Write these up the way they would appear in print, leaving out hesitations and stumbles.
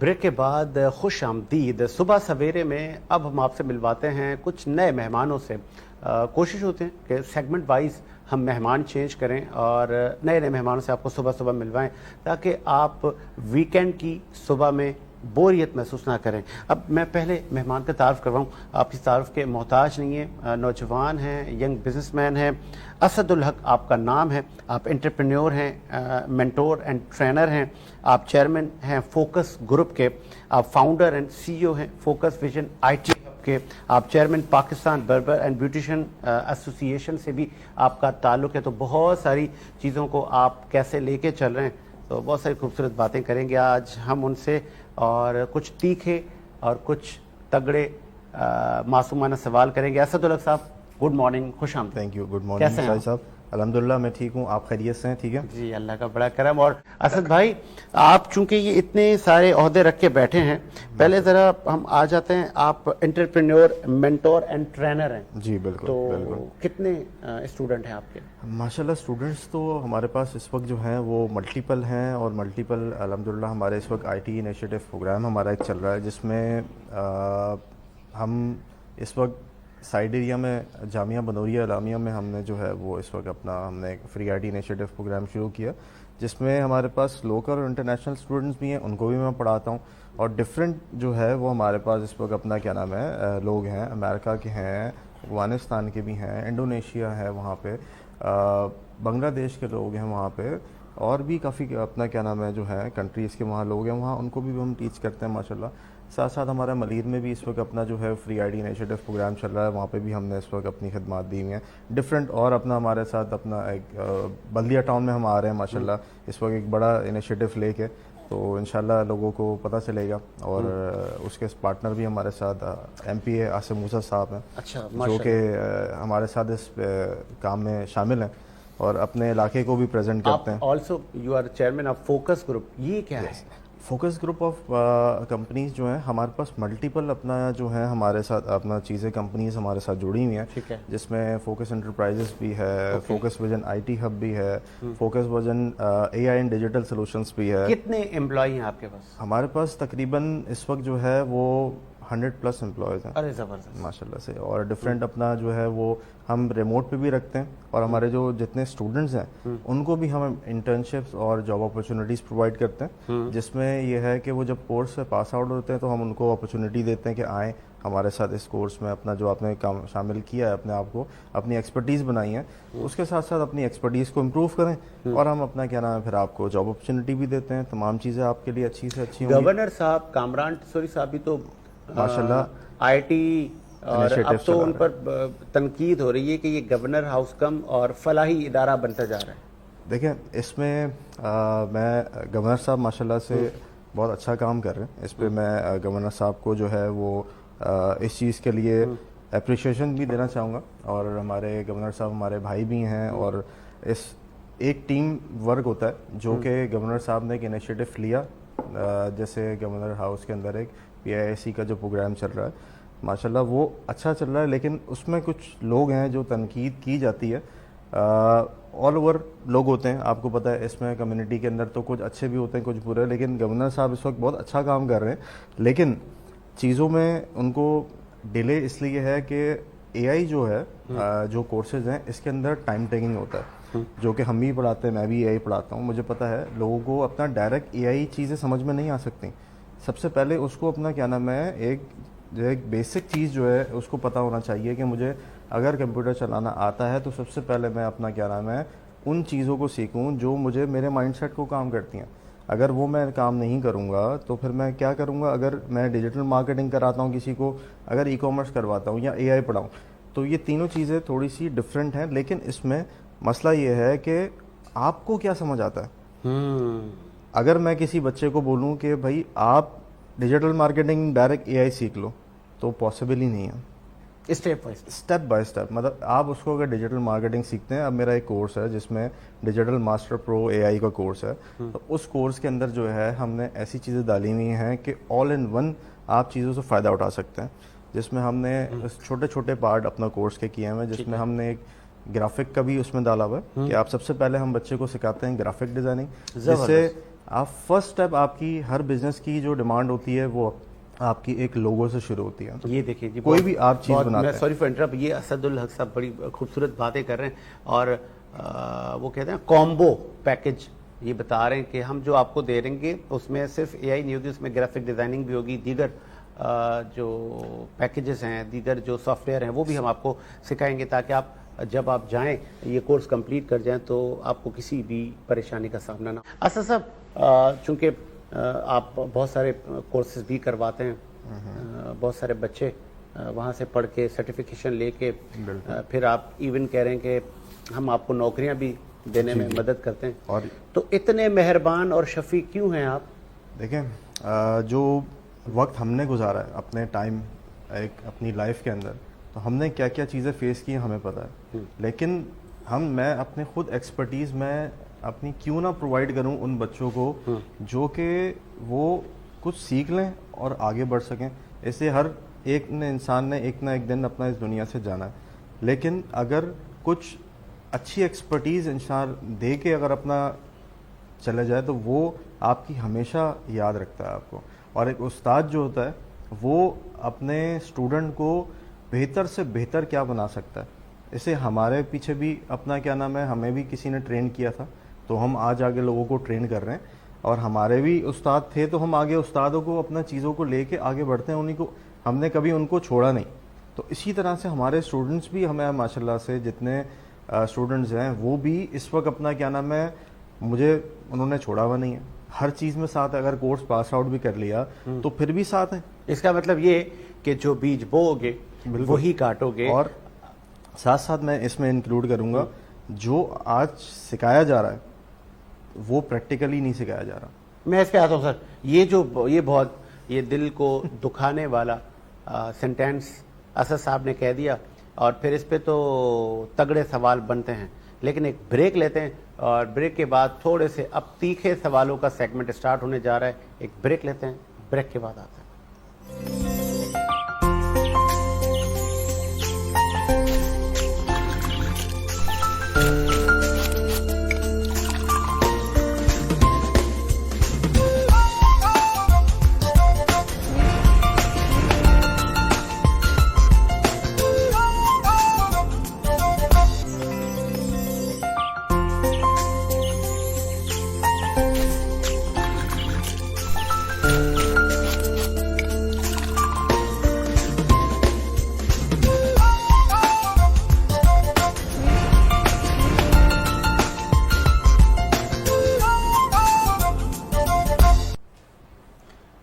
Break کے بعد خوش آمدید. صبح سویرے میں اب ہم آپ سے ملواتے ہیں کچھ نئے مہمانوں سے. کوشش ہوتی ہے کہ سیگمنٹ وائز ہم مہمان چینج کریں اور نئے نئے مہمانوں سے آپ کو صبح صبح ملوائیں تاکہ آپ ویکینڈ کی صبح میں بوریت محسوس نہ کریں. اب میں پہلے مہمان کا تعارف کرواؤں. آپ اس تعارف کے محتاج نہیں ہیں, نوجوان ہیں, ینگ بزنس مین ہیں. اسد الحق آپ کا نام ہے. آپ انٹرپرینیور ہیں, مینٹور اینڈ ٹرینر ہیں. آپ چیئرمین ہیں فوکس گروپ کے. آپ فاؤنڈر اینڈ سی ای او ہیں فوکس ویژن آئی ٹی کے. آپ chairman Pakistan Berber and beautician ایسوسی ایشن سے بھی آپ کا تعلق ہے. تو بہت ساری چیزوں کو آپ کیسے لے کے چل رہے ہیں, تو بہت ساری خوبصورت باتیں کریں گے آج ہم ان سے, اور کچھ تیکھے اور کچھ تگڑے معصومانہ سوال کریں گے. اسد الحق صاحب گڈ مارننگ, خوش آمدید. Thank you. گڈ مارننگ شاہد صاحب. الحمدللہ میں ٹھیک ہوں, آپ خیریت سے ہیں؟ ٹھیک ہے جی, اللہ کا بڑا کرم. اور اسد بھائی, آپ چونکہ یہ اتنے سارے عہدے رکھ کے بیٹھے ہیں, پہلے ذرا ہم آ جاتے ہیں. آپ انٹرپرینیور, مینٹور اینڈ ٹرینر ہیں. جی بالکل. تو کتنے اسٹوڈنٹ ہیں آپ کے؟ ماشاءاللہ اسٹوڈنٹس تو ہمارے پاس اس وقت جو ہیں وہ ملٹیپل ہیں, اور ملٹیپل الحمدللہ ہمارے اس وقت آئی ٹی انیشیٹو پروگرام ہمارا ایک چل رہا ہے جس میں ہم اس وقت سائڈ ایریا میں جامعہ بنوریہ اعلامیہ میں ہم نے جو ہے وہ اس وقت اپنا ہم نے ایک free I T initiative programme شروع کیا, جس میں ہمارے پاس لوکل اور انٹرنیشنل اسٹوڈنٹس بھی ہیں, ان کو بھی میں پڑھاتا ہوں. اور ڈفرینٹ جو ہے وہ ہمارے پاس اس وقت اپنا کیا نام ہے لوگ ہیں, امریکہ کے ہیں, افغانستان کے بھی ہیں, انڈونیشیا ہے وہاں پہ, بنگلہ دیش کے لوگ ہیں وہاں پہ, اور بھی کافی اپنا کیا نام ہے جو ہے کنٹریز کے وہاں لوگ ہیں, وہاں ان کو بھی ہم ٹیچ کرتے ہیں ماشاءاللہ. ساتھ ساتھ ہمارا ملیر میں بھی اس وقت اپنا جو ہے free I D initiative programme چل رہا ہے, وہاں پہ بھی ہم نے اس وقت اپنی خدمات دی ہوئی ہیں ڈفرینٹ. اور اپنا ہمارے ساتھ اپنا ایک بلدیہ ٹاؤن میں ہم آ رہے ہیں ماشاءاللہ اس وقت ایک بڑا انیشیٹو لے کے, تو انشاءاللہ لوگوں کو پتہ چلے گا. اور اس کے پارٹنر بھی ہمارے ساتھ ایم پی اے عاصم موسیٰ صاحب ہیں, جو کہ ہمارے ساتھ اس کام میں شامل ہیں اور اپنے علاقے کو بھی پریزنٹ کرتے ہیں. Also you are chairman of focus group, یہ کیا ہے؟ فوکس گروپ آف کمپنیز جو ہیں ہمارے پاس ملٹیپل اپنا جو ہے ہمارے ساتھ اپنا چیزیں کمپنیز ہمارے ساتھ جڑی ہوئی ہیں, جس میں فوکس انٹرپرائزز بھی ہے, focus vision I T hub بھی ہے, focus vision a I and digital solutions بھی ہے. کتنے امپلائی ہیں آپ کے پاس؟ ہمارے پاس تقریباً اس وقت جو ہے وہ 100+ امپلائیز ہیں. ارے زبردست ماشاءاللہ سے. اور ڈفرینٹ اپنا جو ہے وہ ہم ریموٹ پہ بھی رکھتے ہیں, اور ہمارے جو جتنے اسٹوڈنٹس ہیں ان کو بھی ہم انٹرنشپس اور جاب اپرچونیٹیز پرووائڈ کرتے ہیں, جس میں یہ ہے کہ وہ جب کورس سے پاس آؤٹ ہوتے ہیں تو ہم ان کو اپرچونیٹی دیتے ہیں کہ آئیں ہمارے ساتھ اس کورس میں, اپنا جو آپ نے کام شامل کیا ہے اپنے آپ کو, اپنی ایکسپرٹیز بنائی ہے, اس کے ساتھ ساتھ اپنی ایکسپرٹیز کو امپروو کریں, اور ہم اپنا کیا نام ہے پھر آپ کو جاب اپرچونیٹی بھی دیتے ہیں. تمام چیزیں آپ کے لیے اچھی سے اچھی ہوں گی. گورنر صاحب کامران ٹیسوری صاحب بھی تو ماشاءاللہ آئی ٹی, اور اب تو ان پر تنقید ہو رہی ہے کہ یہ گورنر ہاؤس کم اور فلاحی ادارہ بنتا جا رہا ہے. دیکھیں اس میں میں گورنر صاحب ماشاءاللہ سے بہت اچھا کام کر رہے ہیں. اس پہ میں گورنر صاحب کو جو ہے وہ اس چیز کے لیے اپریشیشن بھی دینا چاہوں گا. اور ہمارے گورنر صاحب ہمارے بھائی بھی ہیں, اور اس ایک ٹیم ورک ہوتا ہے جو کہ گورنر صاحب نے ایک انیشیٹو لیا, جیسے گورنر ہاؤس کے اندر ایک پی آئی آئی سی کا جو پروگرام چل رہا ہے ماشاءاللہ وہ اچھا چل رہا ہے, لیکن اس میں کچھ لوگ ہیں جو تنقید کی جاتی ہے. آل اوور لوگ ہوتے ہیں, آپ کو پتہ ہے اس میں کمیونٹی کے اندر تو کچھ اچھے بھی ہوتے ہیں کچھ برے, لیکن گورنر صاحب اس وقت بہت اچھا کام کر رہے ہیں, لیکن چیزوں میں ان کو ڈیلے اس لیے ہے کہ اے آئی جو ہے جو کورسز ہیں اس کے اندر ٹائم ٹیکنگ ہوتا ہے, جو کہ ہم بھی پڑھاتے ہیں, میں بھی اے آئی پڑھاتا ہوں. مجھے پتہ ہے لوگوں کو اپنا ڈائریکٹ اے آئی چیزیں سمجھ میں نہیں آ سکتی. سب سے پہلے اس کو اپنا کیا نام ہے ایک بیسک چیز جو ہے اس کو پتہ ہونا چاہیے کہ مجھے اگر کمپیوٹر چلانا آتا ہے تو سب سے پہلے میں اپنا کیا نام ہے ان چیزوں کو سیکھوں جو مجھے میرے مائنڈ سیٹ کو کام کرتی ہیں. اگر وہ میں کام نہیں کروں گا تو پھر میں کیا کروں گا؟ اگر میں ڈیجیٹل مارکیٹنگ کراتا ہوں کسی کو, اگر ای کامرس کرواتا ہوں یا اے آئی پڑھاؤں, تو یہ تینوں چیزیں تھوڑی سی ڈفرینٹ ہیں, لیکن اس میں مسئلہ یہ ہے کہ آپ کو کیا سمجھ آتا ہے. اگر میں کسی بچے کو بولوں کہ بھائی آپ ڈیجیٹل مارکیٹنگ ڈائریکٹ اے آئی سیکھ لو, تو پاسبل ہی نہیں ہے. اسٹیپ بائی اسٹیپ, مطلب آپ اس کو اگر ڈیجیٹل مارکیٹنگ سیکھتے ہیں, اب میرا ایک کورس ہے جس میں ڈیجیٹل ماسٹر پرو اے آئی کا کورس ہے, تو اس کورس کے اندر جو ہے ہم نے ایسی چیزیں ڈالی ہوئی ہیں کہ آل ان ون آپ چیزوں سے فائدہ اٹھا سکتے ہیں, جس میں ہم نے چھوٹے چھوٹے پارٹ اپنا کورس کے کیے ہیں, جس میں ہم نے ایک گرافک کا بھی اس میں ڈالا ہوا ہے کہ آپ سب سے پہلے ہم بچے کو سکھاتے ہیں گرافک ڈیزائننگ, جس سے آپ فرسٹ اسٹیپ آپ کی ہر بزنس کی جو ڈیمانڈ ہوتی ہے وہ آپ کی ایک لوگو سے شروع ہوتی ہے. یہ دیکھیے جی کوئی بھی آپ چیز بناتے ہیں. سوری فار انٹرپٹ, یہ اسد الحق صاحب بڑی خوبصورت باتیں کر رہے ہیں, اور وہ کہتے ہیں کامبو پیکج یہ بتا رہے ہیں کہ ہم جو آپ کو دے رہیں گے اس میں صرف اے آئی نہیں ہوگی, اس میں گرافک ڈیزائننگ بھی ہوگی, دیگر جو پیکیجز ہیں, دیگر جو سافٹ ویئر ہیں وہ بھی ہم آپ کو سکھائیں گے, تاکہ آپ جب آپ جائیں یہ کورس کمپلیٹ کر جائیں تو آپ کو کسی بھی پریشانی کا سامنا نہ. اسد صاحب, چونکہ آپ بہت سارے کورسز بھی کرواتے ہیں, بہت سارے بچے وہاں سے پڑھ کے سرٹیفکیشن لے کے پھر آپ ایون کہہ رہے ہیں کہ ہم آپ کو نوکریاں بھی دینے میں مدد کرتے ہیں, اور تو اتنے مہربان اور شفیق کیوں ہیں آپ؟ دیکھیں جو وقت ہم نے گزارا ہے اپنے ٹائم ایک اپنی لائف کے اندر, تو ہم نے کیا کیا چیزیں فیس کی ہمیں پتہ ہے, لیکن میں اپنے خود ایکسپرٹیز میں اپنی کیوں نہ پرووائڈ کروں ان بچوں کو جو کہ وہ کچھ سیکھ لیں اور آگے بڑھ سکیں. اسے ہر ایک انسان نے ایک نہ ایک دن اپنا اس دنیا سے جانا ہے, لیکن اگر کچھ اچھی ایکسپرٹیز انسان دے کے اگر اپنا چلے جائے تو وہ آپ کی ہمیشہ یاد رکھتا ہے آپ کو. اور ایک استاد جو ہوتا ہے وہ اپنے اسٹوڈنٹ کو بہتر سے بہتر کیا بنا سکتا ہے. اسے ہمارے پیچھے بھی اپنا کیا نام ہے, ہمیں بھی کسی نے ٹرین کیا تھا تو ہم آج آگے لوگوں کو ٹرین کر رہے ہیں, اور ہمارے بھی استاد تھے تو ہم آگے استادوں کو اپنا چیزوں کو لے کے آگے بڑھتے ہیں, انہیں کو ہم نے کبھی ان کو چھوڑا نہیں. تو اسی طرح سے ہمارے اسٹوڈنٹس بھی ہمیں ماشاء اللہ سے جتنے اسٹوڈنٹس ہیں وہ بھی اس وقت اپنا کیا نام ہے, مجھے انہوں نے چھوڑا ہوا نہیں ہے, ہر چیز میں ساتھ. اگر کورس پاس آؤٹ بھی کر لیا تو پھر بھی ساتھ ہیں. اس کا مطلب یہ کہ جو بیج بو گے وہی کاٹو گے. اور ساتھ ساتھ میں اس میں انکلوڈ کروں گا جو آج سکھایا جا رہا ہے وہ پریکٹیکلی نہیں سکھایا جا رہا. میں اس پہ آتا ہوں سر, یہ بہت دل کو دکھانے والا سینٹینس اسد صاحب نے کہہ دیا, اور پھر اس پہ تو تگڑے سوال بنتے ہیں, لیکن ایک بریک لیتے ہیں اور بریک کے بعد تھوڑے سے اب تیکھے سوالوں کا سیگمنٹ اسٹارٹ ہونے جا رہا ہے. ایک بریک لیتے ہیں, بریک کے بعد آتے ہیں.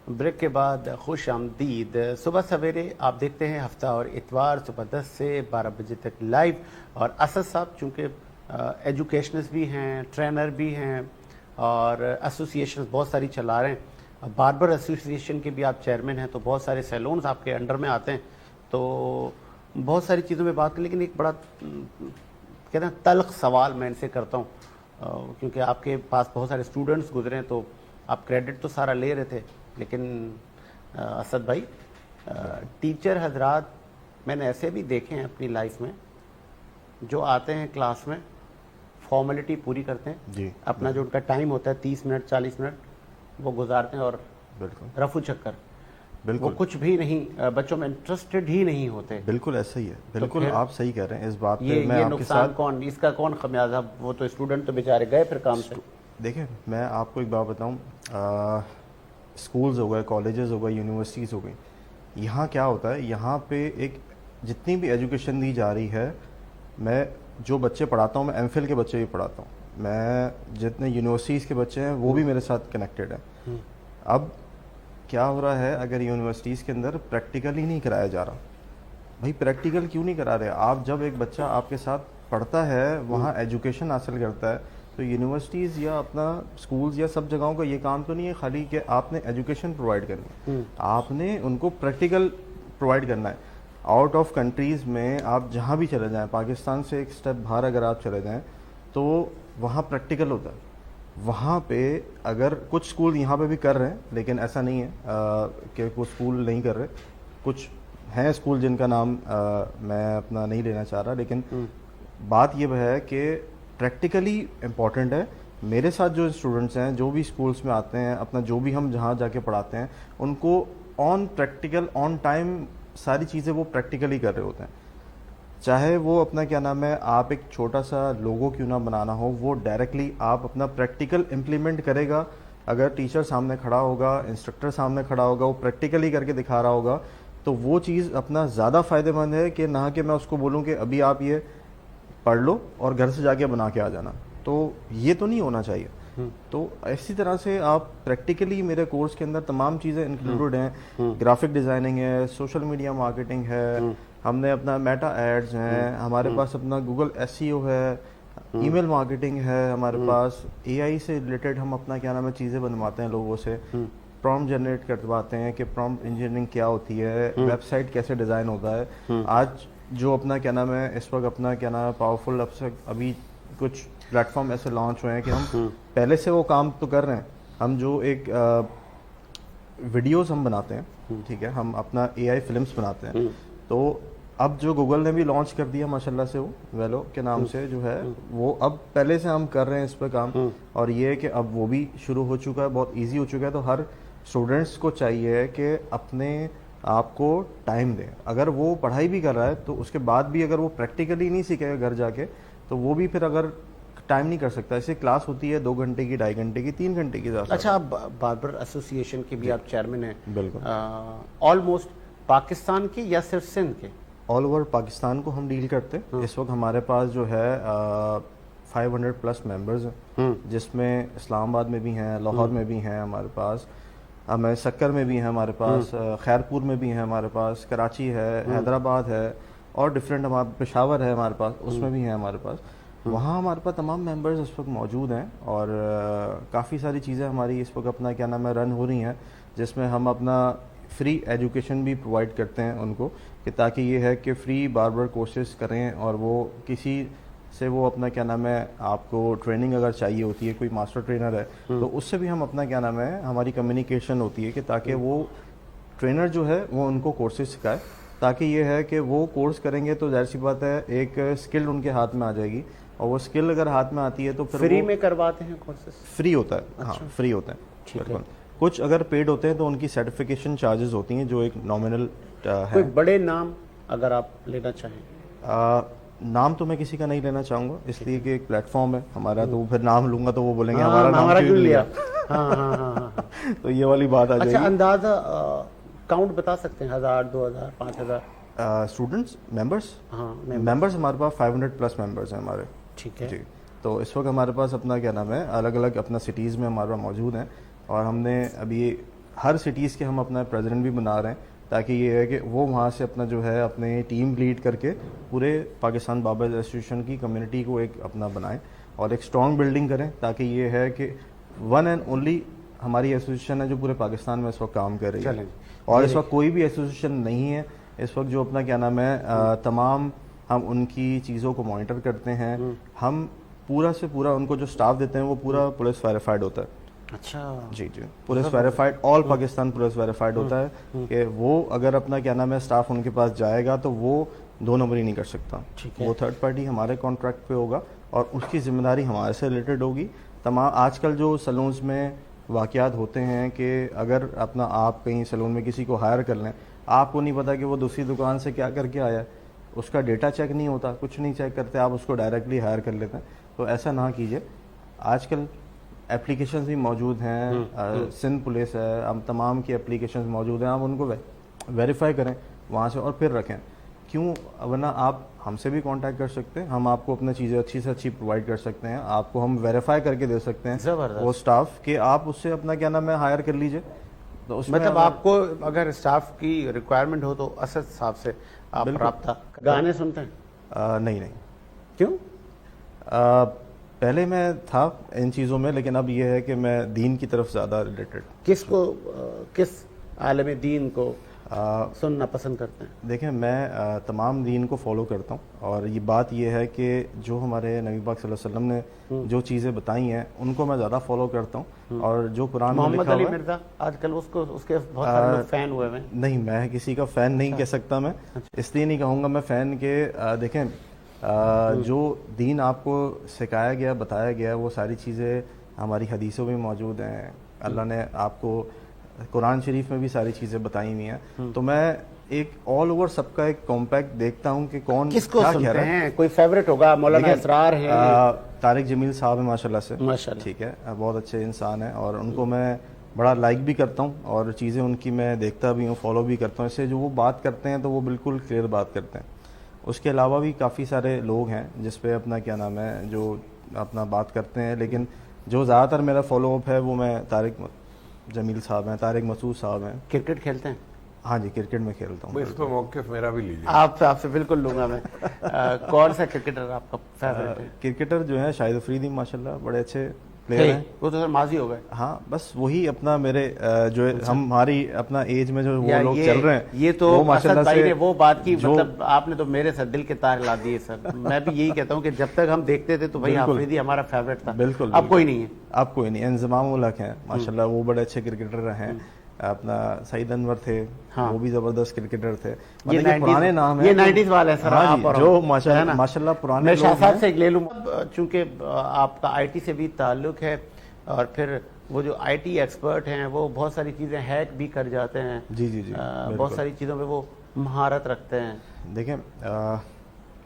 بریک کے بعد خوش آمدید. صبح سویرے آپ دیکھتے ہیں ہفتہ اور اتوار صبح 10 سے 12 بجے تک لائیو, اور اسد صاحب چونکہ ایجوکیشنز بھی ہیں, ٹرینر بھی ہیں, اور ایسوسیشنز بہت ساری چلا رہے ہیں. باربر ایسوسیشن کے بھی آپ چیئرمین ہیں, تو بہت سارے سیلونز آپ کے انڈر میں آتے ہیں, تو بہت ساری چیزوں میں بات کریں. لیکن ایک بڑا کہتے ہیں تلخ سوال میں ان سے کرتا ہوں, کیونکہ آپ کے پاس بہت سارے اسٹوڈنٹس گزرے ہیں, تو آپ کریڈٹ تو سارا لے رہے تھے, لیکن اسد بھائی ٹیچر حضرات میں نے ایسے بھی دیکھے ہیں اپنی لائف میں جو آتے ہیں کلاس میں, فارمیلٹی پوری کرتے ہیں جی, اپنا جو ان کا ٹائم ہوتا ہے 30 منٹ 40 منٹ وہ گزارتے ہیں, اور بالکل رفو چکر, بالکل وہ کچھ بھی نہیں بچوں میں انٹرسٹڈ ہی نہیں ہوتے. بالکل ایسا ہی ہے, بالکل آپ صحیح کہہ رہے ہیں اس بات پہ. یہ میں آپ کے نقصان ساتھ کون, اس کا کون خمیازہ, وہ تو اسٹوڈنٹ تو بیچارے گئے پھر کام سے. دیکھیں میں آپ کو ایک بات بتاؤں, اسکولز ہو گئے, کالجز ہو گئے, یونیورسٹیز ہو گئی, یہاں کیا ہوتا ہے, یہاں پہ ایک جتنی بھی ایجوکیشن دی جا رہی ہے, میں جو بچے پڑھاتا ہوں میں ایم فل کے بچے بھی پڑھاتا ہوں, میں جتنے یونیورسٹیز کے بچے ہیں وہ بھی میرے ساتھ کنیکٹڈ ہیں. اب کیا ہو رہا ہے, اگر یونیورسٹیز کے اندر پریکٹیکل ہی نہیں کرایا جا رہا, بھائی پریکٹیکل کیوں نہیں کرا رہے آپ؟ جب ایک بچہ آپ کے ساتھ پڑھتا ہے, وہاں ایجوکیشن حاصل کرتا ہے, تو یونیورسٹیز یا اپنا اسکولز یا سب جگہوں کا یہ کام تو نہیں ہے خالی کہ آپ نے ایجوکیشن پرووائڈ کرنی ہے, آپ نے ان کو پریکٹیکل پرووائڈ کرنا ہے. آؤٹ آف کنٹریز میں آپ جہاں بھی چلے جائیں, پاکستان سے ایک اسٹیپ باہر اگر آپ چلے جائیں تو وہاں پریکٹیکل ہوتا ہے. وہاں پہ اگر کچھ اسکول یہاں پہ بھی کر رہے ہیں, لیکن ایسا نہیں ہے کہ وہ اسکول نہیں کر رہے, کچھ ہیں اسکول جن کا نام میں اپنا نہیں لینا چاہ رہا, لیکن بات یہ ہے کہ پریکٹیکلی امپورٹنٹ ہے میرے ساتھ جو اسٹوڈنٹس ہیں جو بھی اسکولس میں آتے ہیں اپنا جو بھی ہم جہاں جا کے پڑھاتے ہیں ان کو آن پریکٹیکل آن ٹائم ساری چیزیں وہ پریکٹیکلی کر رہے ہوتے ہیں. چاہے وہ اپنا کیا نام ہے آپ ایک چھوٹا سا لوگو کیوں نہ بنانا ہو وہ ڈائریکٹلی آپ اپنا پریکٹیکل امپلیمنٹ کرے گا. اگر ٹیچر سامنے کھڑا ہوگا انسٹرکٹر سامنے کھڑا ہوگا وہ پریکٹیکلی کر کے دکھا رہا ہوگا تو وہ چیز اپنا زیادہ فائدہ مند ہے کہ نہ کہ میں اس کو بولوں کہ ابھی آپ یہ پڑھ لو اور گھر سے جا کے بنا کے آ جانا. تو یہ تو نہیں ہونا چاہیے. تو اسی طرح سے آپ پریکٹیکلی میرے کورس کے اندر تمام چیزیں انکلوڈڈ ہیں. گرافک ڈیزائننگ ہے, سوشل میڈیا مارکیٹنگ ہے, ہم نے اپنا میٹا ایڈز ہیں, ہمارے پاس اپنا گوگل SEO ہے, ای میل مارکیٹنگ ہے, ہمارے پاس AI سے ریلیٹڈ ہم اپنا کیا نام ہے چیزیں بنواتے ہیں لوگوں سے, پرومپٹ جنریٹ کرواتے ہیں کہ پرومپٹ انجینئرنگ کیا ہوتی ہے, ویب سائٹ کیسے ڈیزائن ہوتا ہے. آج جو اپنا کیا نام ہے اس وقت اپنا کیا نام ہے پاورفل ابھی کچھ پلیٹ فارم ایسے لانچ ہوئے ہیں کہ ہم پہلے سے وہ کام تو کر رہے ہیں. ہم جو ایک ویڈیوز ہم بناتے ہیں, ٹھیک ہے, ہم اپنا AI فلمس بناتے ہیں. تو اب جو گوگل نے بھی لانچ کر دیا ماشاءاللہ سے وہ ویلو کے نام سے جو ہے وہ اب پہلے سے ہم کر رہے ہیں اس پہ کام. اور یہ ہے کہ اب وہ بھی شروع ہو چکا ہے, بہت ایزی ہو چکا ہے. تو ہر اسٹوڈنٹس کو چاہیے کہ اپنے آپ کو ٹائم دیں. اگر وہ پڑھائی بھی کر رہا ہے تو اس کے بعد بھی اگر وہ پریکٹیکلی نہیں سیکھے گا گھر جا کے تو وہ بھی پھر اگر ٹائم نہیں کر سکتا. ایسے کلاس ہوتی ہے 2 گھنٹے کی, 2.5 گھنٹے کی, 3 گھنٹے کی. اچھا, آپ باربر ایسوسی ایشن کے بھی آپ چیئرمین ہیں. بالکل. آلموسٹ پاکستان کی یا صرف سندھ کے؟ آل اوور پاکستان کو ہم ڈیل کرتے ہیں. اس وقت ہمارے پاس جو ہے 500+ ممبرز ہیں جس میں اسلام آباد میں بھی ہیں, لاہور میں بھی ہیں ہمارے پاس, ہمیں سکر میں بھی ہیں ہمارے پاس, خیرپور میں بھی ہیں ہمارے پاس, کراچی ہے, حیدرآباد ہے, اور ڈفرینٹ ہمارا پشاور ہے ہمارے پاس, اس میں بھی ہیں ہمارے پاس. وہاں ہمارے پاس تمام ممبرز اس وقت موجود ہیں اور کافی ساری چیزیں ہماری اس وقت اپنا کیا نام ہے رن ہو رہی ہیں جس میں ہم اپنا فری ایجوکیشن بھی پرووائڈ کرتے ہیں ان کو کہ تاکہ یہ ہے کہ فری باربر کورسز کریں اور وہ کسی سے وہ اپنا کیا نام ہے آپ کو ٹریننگ اگر چاہیے ہوتی ہے, کوئی ماسٹر ٹرینر ہے تو اس سے بھی ہم اپنا کیا نام ہے ہماری کمیونیکیشن ہوتی ہے کہ تاکہ وہ ٹرینر جو ہے وہ ان کو کورسز سکھائے, تاکہ یہ ہے کہ وہ کورس کریں گے تو ظاہر سی بات ہے ایک اسکل ان کے ہاتھ میں آ جائے گی, اور وہ اسکل اگر ہاتھ میں آتی ہے تو پھر فری میں کرواتے ہیں کورسز؟ فری ہوتا ہے, ہاں فری ہوتا ہے بالکل. کچھ اگر پیڈ ہوتے ہیں تو ان کی سرٹیفکیشن چارجز ہوتی ہیں جو ایک نامنل ہے. کوئی بڑے نام اگر آپ لینا چاہیں؟ نام تو میں کسی کا نہیں لینا چاہوں گا اس لیے کہ ایک پلیٹ فارم ہے ہمارا, تو پھر نام لوں گا تو وہ بولیں گے ہمارا کیوں لیا. تو یہ والی بات آ جائے گی. اچھا, اندازہ کاؤنٹ بتا سکتے ہیں 1000, 2000, 5000 اسٹوڈنٹس ممبرس؟ ہاں ممبرس ہمارے پاس 500+ ممبرس ہیں ہمارے. ٹھیک ہے جی. تو اس وقت ہمارے پاس اپنا کیا نام ہے الگ الگ اپنا سٹیز میں ہمارے پاس موجود ہیں, اور ہم نے ابھی ہر سٹیز کے ہم اپنا پریزیڈنٹ بھی بنا رہے ہیں تاکہ یہ ہے کہ وہ وہاں سے اپنا جو ہے اپنے ٹیم لیڈ کر کے پورے پاکستان باربر ایسوسیشن کی کمیونٹی کو ایک اپنا بنائیں اور ایک اسٹرانگ بلڈنگ کریں, تاکہ یہ ہے کہ ون اینڈ اونلی ہماری ایسوسیشن ہے جو پورے پاکستان میں اس وقت کام کر رہی ہے. اور اس وقت کوئی بھی ایسوسیشن نہیں ہے اس وقت جو اپنا کیا نام ہے تمام ہم ان کی چیزوں کو مانیٹر کرتے ہیں. ہم پورا سے پورا ان کو جو سٹاف دیتے ہیں وہ پورا پولیس ویریفائڈ ہوتا ہے. اچھا جی جی, پولیس ویریفائڈ, آل پاکستان پولیس ویریفائڈ ہوتا ہے کہ وہ اگر اپنا کیا نام ہے اسٹاف ان کے پاس جائے گا تو وہ 2 نمبری نہیں کر سکتا. وہ تھرڈ پارٹی ہمارے کانٹریکٹ پہ ہوگا اور اس کی ذمہ داری ہمارے سے ریلیٹڈ ہوگی. تمام آج کل جو سلونز میں واقعات ہوتے ہیں کہ اگر اپنا آپ کہیں سلون میں کسی کو ہائر کر لیں, آپ کو نہیں پتا کہ وہ دوسری دکان سے کیا کر کے آیا ہے, اس کا ڈیٹا چیک نہیں ہوتا, کچھ نہیں چیک کرتے, آپ اس کو ڈائریکٹلی ہائر کر لیتے ہیں. تو ایسا نہ کیجیے. آج کل اپلیکیشنز بھی موجود ہیں, سندھ پولیس ہے, ہم تمام کی اپلیکیشنز موجود ہیں, آپ ان کو ویریفائی کریں وہاں سے اور پھر رکھیں. کیوں, ورنہ آپ ہم سے بھی کانٹیکٹ کر سکتے ہیں, ہم آپ کو اپنا چیزیں اچھی سے اچھی پرووائڈ کر سکتے ہیں, آپ کو ہم ویریفائی کر کے دے سکتے ہیں وہ اسٹاف کہ آپ اس سے اپنا کیا نام ہے ہائر کر لیجئے. تو اس مطلب آپ کو اگر اسٹاف کی ریکوائرمنٹ ہو تو اسد صاحب سے آپ رابطہ. گانے سنتے ہیں؟ نہیں. کیوں؟ پہلے میں تھا ان چیزوں میں, لیکن اب یہ ہے کہ میں دین کی طرف زیادہ ریلیٹڈ. کس عالم دین کو سننا پسند کرتے ہیں؟ دیکھیں, میں تمام دین کو فالو کرتا ہوں, اور یہ بات یہ ہے کہ جو ہمارے نبی پاک صلی اللہ علیہ وسلم نے جو چیزیں بتائی ہیں ان کو میں زیادہ فالو کرتا ہوں, اور جو قرآن میں لکھا ہوا ہے. محمد علی مرزا آج کل اس کے بہت سارے لوگ فین ہوئے ہیں. نہیں, میں کسی کا فین نہیں کہہ سکتا, میں اس لیے نہیں کہوں گا میں فین کے. دیکھیں, جو دین آپ کو سکھایا گیا بتایا گیا وہ ساری چیزیں ہماری حدیثوں میں موجود ہیں. اللہ نے آپ کو قرآن شریف میں بھی ساری چیزیں بتائی ہوئی ہیں. تو میں ایک آل اوور سب کا ایک کمپیکٹ دیکھتا ہوں کہ کون کس کو سنتے ہیں. کوئی فیوریٹ ہوگا؟ مولانا اسرار ہے, طارق جمیل صاحب ہیں ماشاء اللہ سے, ماشاءاللہ, ٹھیک ہے, بہت اچھے انسان ہیں اور ان کو میں بڑا لائک بھی کرتا ہوں اور چیزیں ان کی میں دیکھتا بھی ہوں, فالو بھی کرتا ہوں. اس سے جو وہ بات کرتے ہیں تو وہ بالکل کلیئر بات کرتے ہیں. اس کے علاوہ بھی کافی سارے لوگ ہیں جس پہ اپنا کیا نام ہے جو اپنا بات کرتے ہیں, لیکن جو زیادہ تر میرا فالو اپ ہے وہ میں طارق جمیل صاحب ہیں, طارق مسعود صاحب ہیں. کرکٹ کھیلتے ہیں؟ ہاں جی, کرکٹ میں کھیلتا ہوں. اس پہ موقف میرا بھی لیجیے. آپ سے بالکل لوں گا میں. کون سا کرکٹر آپ کا فیوریٹ ہے؟ کرکٹر جو ہے شاہد افریدی ماشاءاللہ بڑے اچھے پلیئر ہیں. وہ تو سر ماضی ہو گئے. ہاں بس وہی اپنا میرے جو ہماری اپنا ایج میں جو وہ لوگ چل رہے ہیں یہ تو اسد بھائی نے وہ بات کی, مطلب آپ نے تو میرے سر دل کے تار لا دیے سر. میں بھی یہی کہتا ہوں کہ جب تک ہم دیکھتے تھے تو بھائی افریدی ہمارا فیوریٹ تھا. بالکل. اب کوئی نہیں ہے. اب کوئی نہیں. انضمام الحق ہیں ماشاءاللہ, وہ بڑے اچھے کرکٹر ہیں. اپنا سعید انور تھے, وہ بھی زبردست کرکٹر تھے. یہ پرانے نام ہیں, یہ 90s والے سر جو ماشاءاللہ پرانے. میں شاہ صاحب سے ایک لے لوں, چونکہ آپ کا آئی ٹی سے بھی تعلق ہے اور پھر وہ جو آئی ٹی ایکسپرٹ ہیں وہ بہت ساری چیزیں ہیک بھی کر جاتے ہیں. جی جی جی, بہت ساری چیزوں پہ وہ مہارت رکھتے ہیں. دیکھیں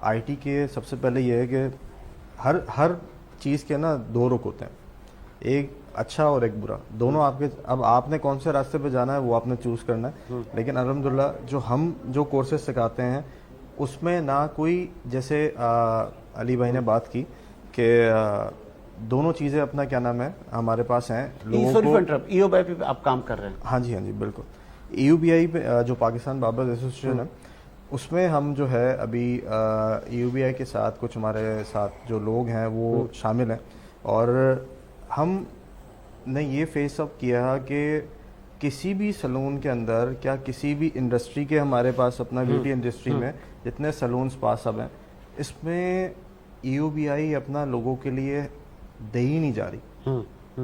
آئی ٹی کے سب سے پہلے یہ ہے کہ ہر چیز کے نا دو رخ ہوتے ہیں, ایک اچھا اور ایک برا. دونوں آپ کے, اب آپ نے کون سے راستے پہ جانا ہے وہ آپ نے چوز کرنا ہے. لیکن الحمدللہ جو کورسز سکھاتے ہیں اس میں نہ کوئی, جیسے علی بھائی نے بات کی کہ دونوں چیزیں اپنا کیا نام ہے ہمارے پاس ہیں لوگوں کو. ای او بی آئی پہ آپ کام کر رہے ہیں؟ ہاں جی بالکل. ای یو بی آئی پہ جو پاکستان باربرز ایسوسیشن ہے اس میں ہم جو ہے ابھی ای یو بی آئی کے ساتھ کچھ ہمارے ساتھ جو لوگ ہیں وہ شامل ہیں, اور ہم نے یہ فیس اپ کیا کہ کسی بھی سلون کے اندر, کیا کسی بھی انڈسٹری کے, ہمارے پاس اپنا بیوٹی انڈسٹری میں جتنے سلون سپا سب ہیں اس میں ای یو بی آئی اپنا لوگوں کے لیے دے ہی نہیں جا رہی.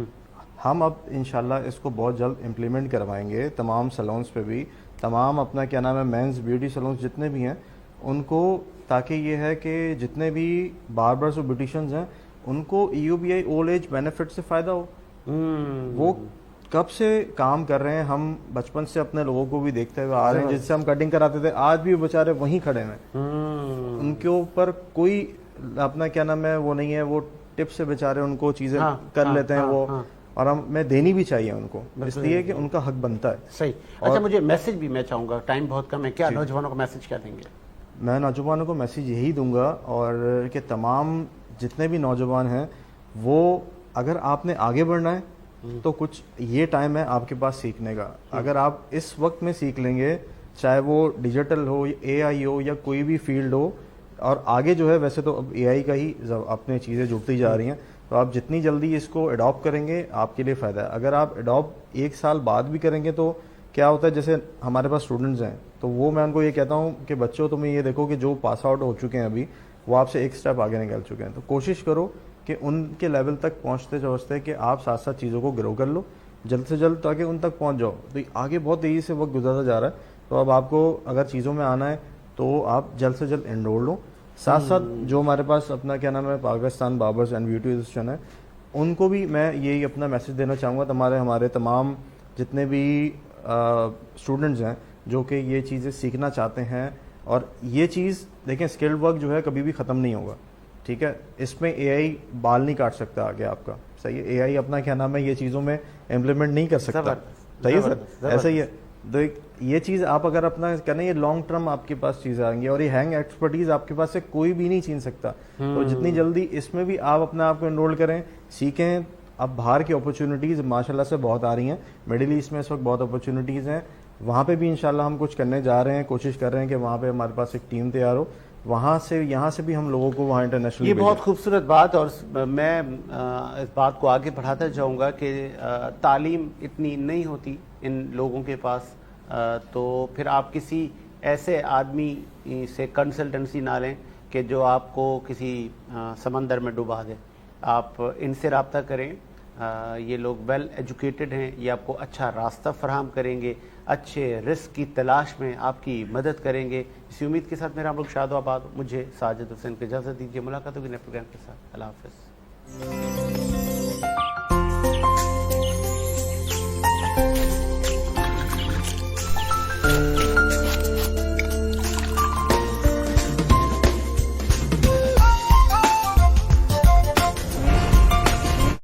ہم اب انشاءاللہ اس کو بہت جلد امپلیمنٹ کروائیں گے تمام سلونز پہ بھی, تمام اپنا کیا نام ہے مینز بیوٹی سلونز جتنے بھی ہیں ان کو, تاکہ یہ ہے کہ جتنے بھی باربرز اور بیوٹیشنز ہیں ان کو E O B I old age benefit سے فائدہ ہو. وہ کب سے کام کر رہے ہیں, ہم بچپن سے اپنے لوگوں کو بھی دیکھتے ہوئے آ رہے ہیں, جس سے ہم کٹنگ کراتے تھے آج بھی وہ بیچارے وہیں کھڑے ہیں. ان کے اوپر کوئی اپنا کیا نام ہے وہ نہیں ہے, وہ ٹپ سے بیچارے ان کو چیزیں کر لیتے ہیں وہ, اور ہمیں دینی بھی چاہیے ان کو, اس لیے کہ ان کا حق بنتا ہے. صحیح. اچھا مجھے میسج بھی میں چاہوں گا, ٹائم بہت کم ہے, کیا نوجوانوں کو میسج کیا دیں گے؟ میں نوجوانوں کو میسج یہی دوں گا, اور کہ تمام جتنے بھی نوجوان ہیں وہ, اگر آپ نے آگے بڑھنا ہے تو کچھ یہ ٹائم ہے آپ کے پاس سیکھنے کا. اگر آپ اس وقت میں سیکھ لیں گے, چاہے وہ ڈیجیٹل ہو, اے آئی ہو, یا کوئی بھی فیلڈ ہو, اور آگے جو ہے ویسے تو اب اے آئی کا ہی اپنے چیزیں جڑتی جا رہی ہیں, تو آپ جتنی جلدی اس کو اڈاپٹ کریں گے آپ کے لیے فائدہ ہے. اگر آپ اڈاپٹ 1 سال بعد بھی کریں گے تو کیا ہوتا ہے, جیسے ہمارے پاس اسٹوڈنٹس ہیں تو وہ میں ان کو یہ کہتا ہوں کہ بچوں تمہیں یہ دیکھو کہ جو پاس آؤٹ ہو چکے ہیں ابھی وہ آپ سے ایک سٹیپ آگے نکل چکے ہیں, تو کوشش کرو کہ ان کے لیول تک پہنچتے کہ آپ ساتھ ساتھ چیزوں کو گرو کر لو جلد سے جلد, تاکہ ان تک پہنچ جاؤ. تو آگے بہت تیزی سے وقت گزرتا جا رہا ہے, تو اب آپ کو اگر چیزوں میں آنا ہے تو آپ جلد سے جلد انرول لو. ساتھ ساتھ جو ہمارے پاس اپنا کیا نام ہے پاکستان باربرز اینڈ بیوٹی ایسوسیشن ہے, ان کو بھی میں یہی اپنا میسج دینا چاہوں گا, ہمارے تمام جتنے بھی اسٹوڈنٹس ہیں جو کہ یہ چیزیں سیکھنا چاہتے ہیں. اور یہ چیز دیکھیں, اسکلڈ ورک جو ہے کبھی بھی ختم نہیں ہوگا, ٹھیک ہے, اس میں اے آئی بال نہیں کاٹ سکتا آگے آپ کا, صحیح ہے, اے آئی اپنا کیا نام ہے یہ چیزوں میں امپلیمنٹ نہیں کر سکتا, صحیح ہے سر, ایسا ہی ہے. تو یہ چیز آپ اگر اپنا کہنا, یہ لانگ ٹرم آپ کے پاس چیزیں آئیں گی, اور یہ ہینگ ایکسپرٹیز آپ کے پاس سے کوئی بھی نہیں چھین سکتا. تو جتنی جلدی اس میں بھی آپ اپنے آپ کو انرول کریں, سیکھیں. اب باہر کی اپرچونیٹیز ماشاءاللہ سے بہت آ رہی ہیں, مڈل ایسٹ میں اس وقت بہت اپرچونیٹیز ہیں, وہاں پہ بھی انشاءاللہ ہم کچھ کرنے جا رہے ہیں, کوشش کر رہے ہیں کہ وہاں پہ ہمارے پاس ایک ٹیم تیار ہو, وہاں سے یہاں سے بھی ہم لوگوں کو وہاں انٹرنیشنل. یہ بہت خوبصورت بات, اور میں اس بات کو آگے بڑھاتا جاؤں گا کہ تعلیم اتنی نہیں ہوتی ان لوگوں کے پاس, تو پھر آپ کسی ایسے آدمی سے کنسلٹنسی نہ لیں کہ جو آپ کو کسی سمندر میں ڈبا دے. آپ ان سے رابطہ کریں, یہ لوگ ویل ایجوکیٹڈ ہیں، یہ آپ کو اچھا راستہ فراہم کریں گے، اچھے رزق کی تلاش میں آپ کی مدد کریں گے۔ اسی امید کے ساتھ میرا ملک شاد و آباد۔ مجھے ساجد حسین کو اجازت دیجیے، ملاقات ہوگی نئے پروگرام کے ساتھ۔ اللہ حافظ۔